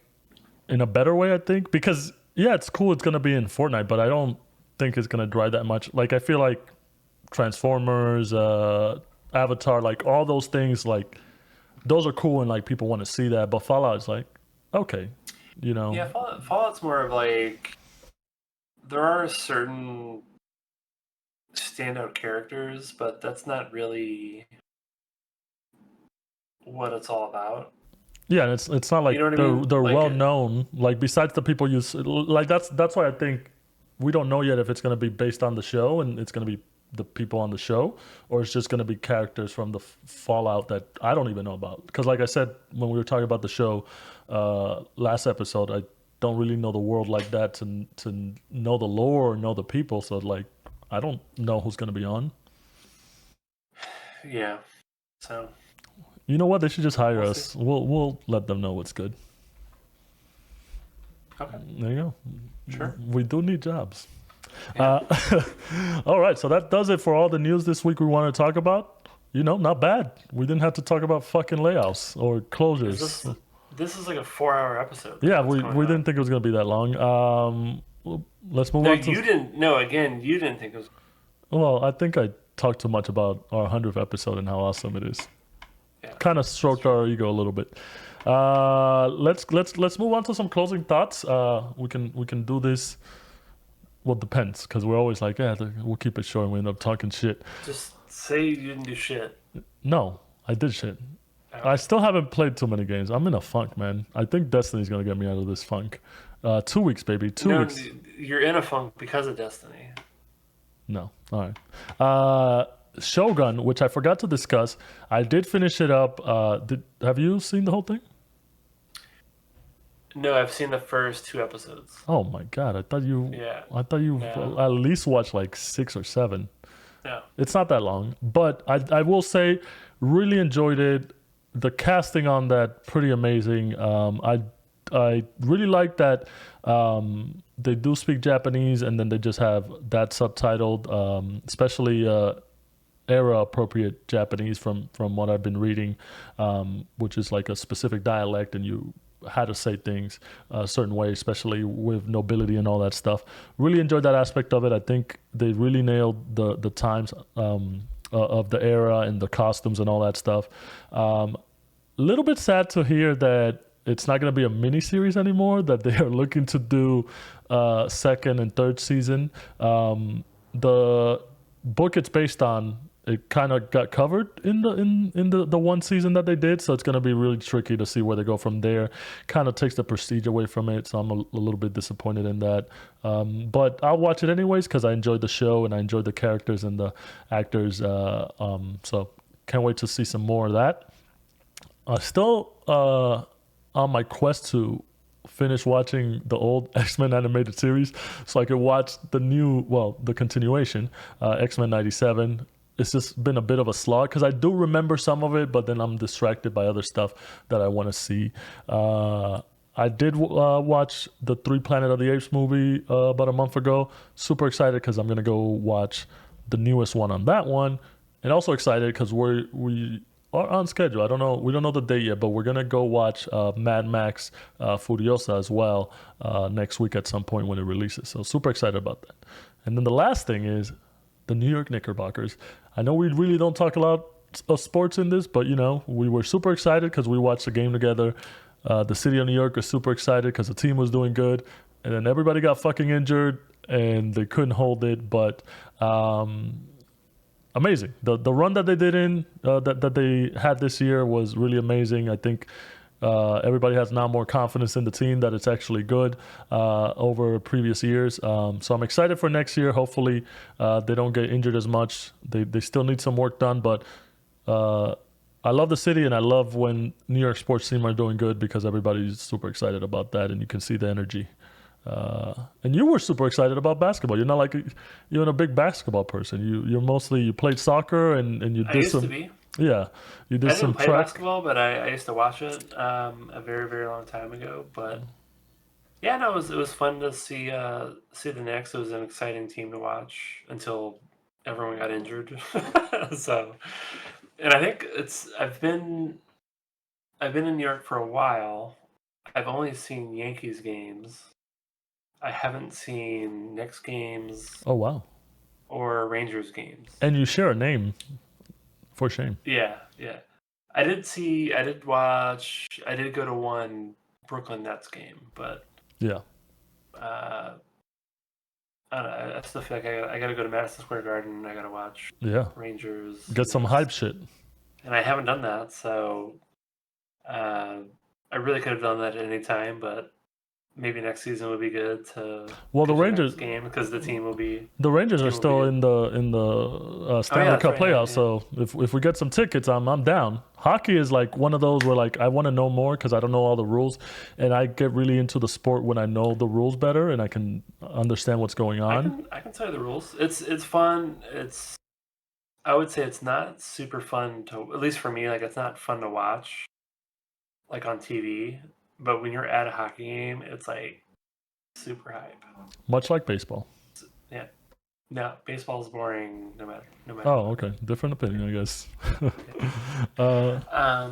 in a better way, I think, because yeah, it's cool. It's gonna be in Fortnite, but I don't think it's gonna drive that much. Like I feel like Transformers, Avatar, like all those things, like those are cool and like people want to see that. But Fallout is like, okay, you know. Yeah, Fallout's more of like there are certain standout characters, but that's not really what it's all about. Yeah, it's not like you know what I mean? They're like well known. Like besides the people you like, that's why I think we don't know yet if it's going to be based on the show and it's going to be the people on the show, or it's just going to be characters from the Fallout that I don't even know about. Because like I said when we were talking about the show last episode, don't really know the world like that to know the lore or know the people. So like, I don't know who's gonna be on. Yeah. So You know what? They should just hire we'll see. us. We'll let them know what's good. Okay. There you go. Sure. We do need jobs. Yeah. All right, so that does it for all the news this week we want to talk about. Not bad. We didn't have to talk about fucking layoffs or closures. This is like a 4-hour episode. Yeah, What's we going on? didn't think it was gonna be that long. Let's move No, on to. you didn't. No, again, you didn't think it was. Well, I think I talked too much about our 100th episode and how awesome it is. Yeah. Kind of stroked our ego a little bit. Let's move on to some closing thoughts. We can do this. Well, depends, because we're always like, yeah, we'll keep it short and we end up talking shit. Just say you didn't do shit. No, I did shit. Oh. I still haven't played too many games. I'm in a funk, man. I think Destiny's going to get me out of this funk. 2 weeks, baby. 2 weeks. You're in a funk because of Destiny. No. All right. Shogun, which I forgot to discuss. I did finish it up. Have you seen the whole thing? No, I've seen the first 2 episodes. Oh my god! I thought you No. at least watched like 6 or 7. No. It's not that long, but I will say, really enjoyed it. The casting on that pretty amazing. I really like that they do speak Japanese, and then they just have that subtitled, especially era appropriate Japanese from what I've been reading, which is like a specific dialect, and you had to say things a certain way, especially with nobility and all that stuff. Really enjoyed that aspect of it. I think they really nailed the times of the era and the costumes and all that stuff. Little bit sad to hear that it's not going to be a mini series anymore, that they are looking to do second and third season. The book it's based on, it kind of got covered in the one season that they did, so it's going to be really tricky to see where they go from there. Kind of takes the prestige away from it, so I'm a little bit disappointed in that. But I'll watch it anyways because I enjoyed the show and I enjoyed the characters and the actors. So can't wait to see some more of that. Still on my quest to finish watching the old X-Men animated series so I could watch the continuation, X-Men 97. It's just been a bit of a slog because I do remember some of it, but then I'm distracted by other stuff that I want to see. I did watch the 3 Planet of the Apes movie about a month ago. Super excited because I'm going to go watch the newest one on that one. And also excited because we are on schedule. We don't know the date yet, but we're going to go watch Mad Max Furiosa as well next week at some point when it releases. So super excited about that. And then the last thing is the New York Knickerbockers. I know we really don't talk a lot of sports in this, but we were super excited because we watched the game together. The city of New York was super excited because the team was doing good, and then everybody got fucking injured and they couldn't hold it. But amazing. The run that they did that they had this year was really amazing. I think everybody has now more confidence in the team that it's actually good over previous years. So I'm excited for next year. Hopefully they don't get injured as much. They still need some work done, but I love the city and I love when New York sports team are doing good because everybody's super excited about that and you can see the energy. And you were super excited about basketball. You're not like you're a big basketball person. You're mostly you played soccer and you did I used some. to be. Yeah, you did I some didn't play track. basketball, but I used to watch it a very, very long time ago. But yeah, no, it was fun to see the Knicks. It was an exciting team to watch until everyone got injured. So, and I think I've been in New York for a while. I've only seen Yankees games. I haven't seen Knicks games Oh wow! or Rangers games. And you share a name. For shame. Yeah. I did watch, I did go to one Brooklyn Nets game, but Yeah. I don't know, I still feel like I gotta go to Madison Square Garden and I gotta watch Yeah. Rangers. Get some hype shit. And I haven't done that, so I really could have done that at any time, but maybe next season would be good to Well, the catch the Rangers next game because the Rangers are team will be still good. in the Oh yeah, Stanley that's Cup right. Yeah, playoffs. yeah. So if we get some tickets, I'm down. Hockey is like one of those where like I want to know more because I don't know all the rules, and I get really into the sport when I know the rules better and I can understand what's going on. I can tell you the rules. It's fun. I would say it's not super fun to, at least for me, like it's not fun to watch like on TV. But when you're at a hockey game, it's like super hype. Much like baseball. Yeah. No, baseball's boring no matter Oh, what. okay. Different opinion, I guess. Yeah. uh,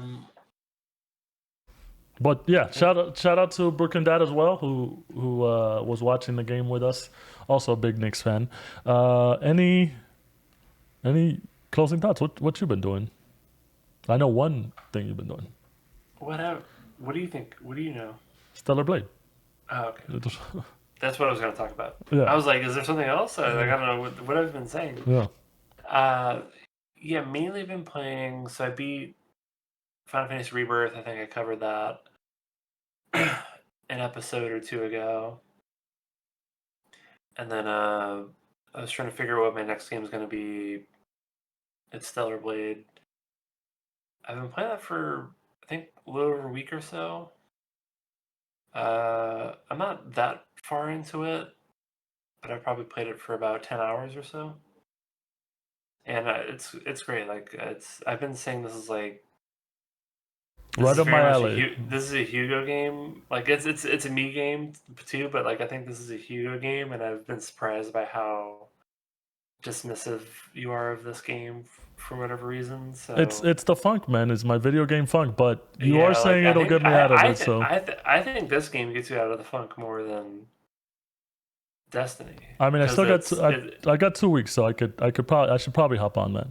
but yeah, shout out to Brooke and Dad as well, who was watching the game with us. Also a big Knicks fan. Any closing thoughts? What you been doing? I know one thing you've been doing. Whatever. What do you think? What do you know? Stellar Blade. Oh, okay. That's what I was going to talk about. Yeah. I was like, is there something else? Like, I don't know what I've been saying. Yeah. Uh, yeah, mainly been playing. So I beat Final Fantasy Rebirth. I think I covered that an episode or two ago. And then I was trying to figure out what my next game is going to be. It's Stellar Blade. I've been playing that for, I think, a little over a week or so. I'm not that far into it, but I probably played it for about 10 hours or so. And it's great. Like I've been saying this is like Right up my alley. This is a Hugo game. Like it's a me game too, but like I think this is a Hugo game, and I've been surprised by how dismissive you are of this game for whatever reason. So It's the funk, man. It's my video game funk, but you are yeah, like saying it'll get me out of it. So I think this game gets you out of the funk more than Destiny. I mean, I still got I got 2 weeks, so I should probably hop on that.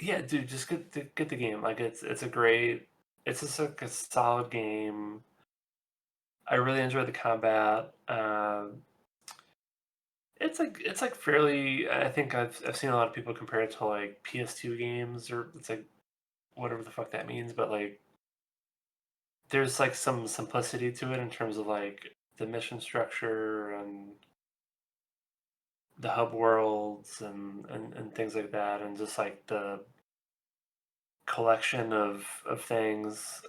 Yeah, dude, just get the game. Like it's just like a solid game. I really enjoy the combat. It's like fairly. I think I've seen a lot of people compare it to like PS2 games, or it's like whatever the fuck that means. But like, there's like some simplicity to it in terms of like the mission structure and the hub worlds and things like that, and just like the collection of things.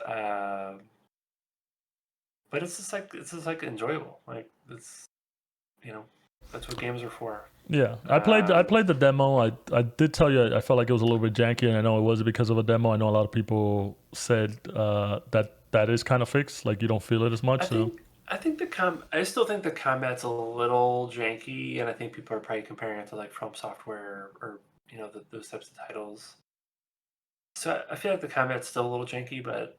But it's just like enjoyable. Like it's you know that's what games are for. Yeah, I played the demo. I did tell you I felt like it was a little bit janky, and I know it was because of a demo. I know a lot of people said that is kind of fixed. Like you don't feel it as much. I think I still think the combat's a little janky, and I think people are probably comparing it to like From Software or those types of titles. So I feel like the combat's still a little janky, but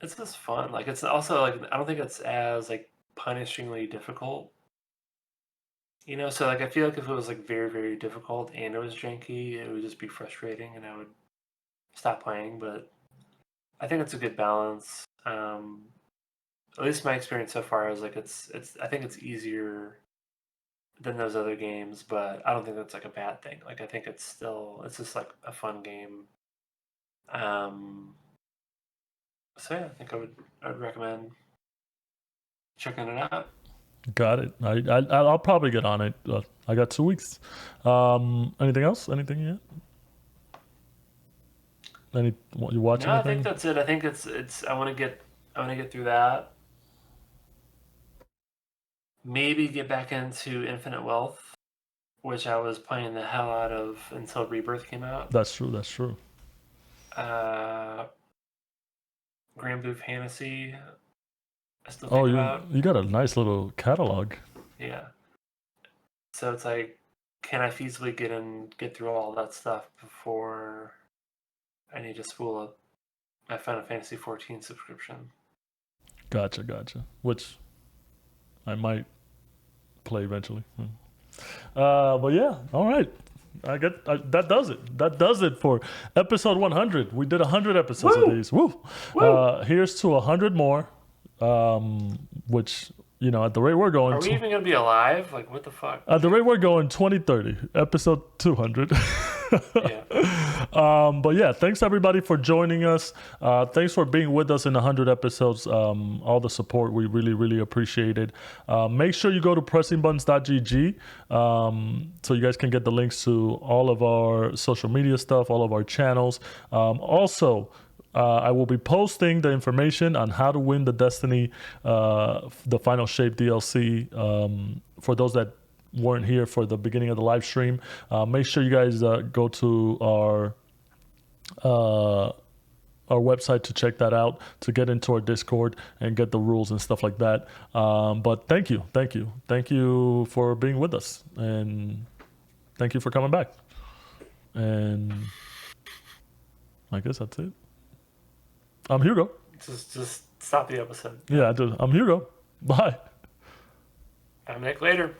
it's just fun. Like it's also like I don't think it's as like punishingly difficult. So like I feel like if it was like very, very difficult and it was janky, it would just be frustrating and I would stop playing. But I think it's a good balance. At least my experience so far is like it's I think it's easier than those other games, but I don't think that's like a bad thing. Like I think it's just like a fun game. So yeah, I think I'd recommend checking it out. Got it. I'll probably get on it. I got 2 weeks. Anything else? Anything yet? You watching? No, I anything? think that's it. I think it's. I want to get through that. Maybe get back into Infinite Wealth, which I was playing the hell out of until Rebirth came out. That's true. That's true. Grand Blue Fantasy. I still think about. You got a nice little catalog. Yeah. So it's like, can I feasibly get through all that stuff before I need to spool up my Final Fantasy 14 subscription? Gotcha. Which I might play eventually. But yeah, all right. That does it. That does it for episode 100. We did 100 episodes of these. Woo! Here's to 100 more. Which at the rate we're going, are we even gonna be alive? Like what the fuck? At the rate we're going, 2030, episode 200. Yeah. But yeah, thanks everybody for joining us. Thanks for being with us in 100 episodes. All the support, we really, really appreciate it. Make sure you go to pressingbuttons.gg so you guys can get the links to all of our social media stuff, all of our channels. Also, I will be posting the information on how to win the Destiny, the Final Shape DLC. For those that weren't here for the beginning of the live stream, make sure you guys go to uh, our website to check that out, to get into our Discord and get the rules and stuff like that. But thank you for being with us, and thank you for coming back. And I guess that's it. I'm Hugo. Just stop the episode. Yeah, I do. I'm Hugo. Bye. I'm Nick later.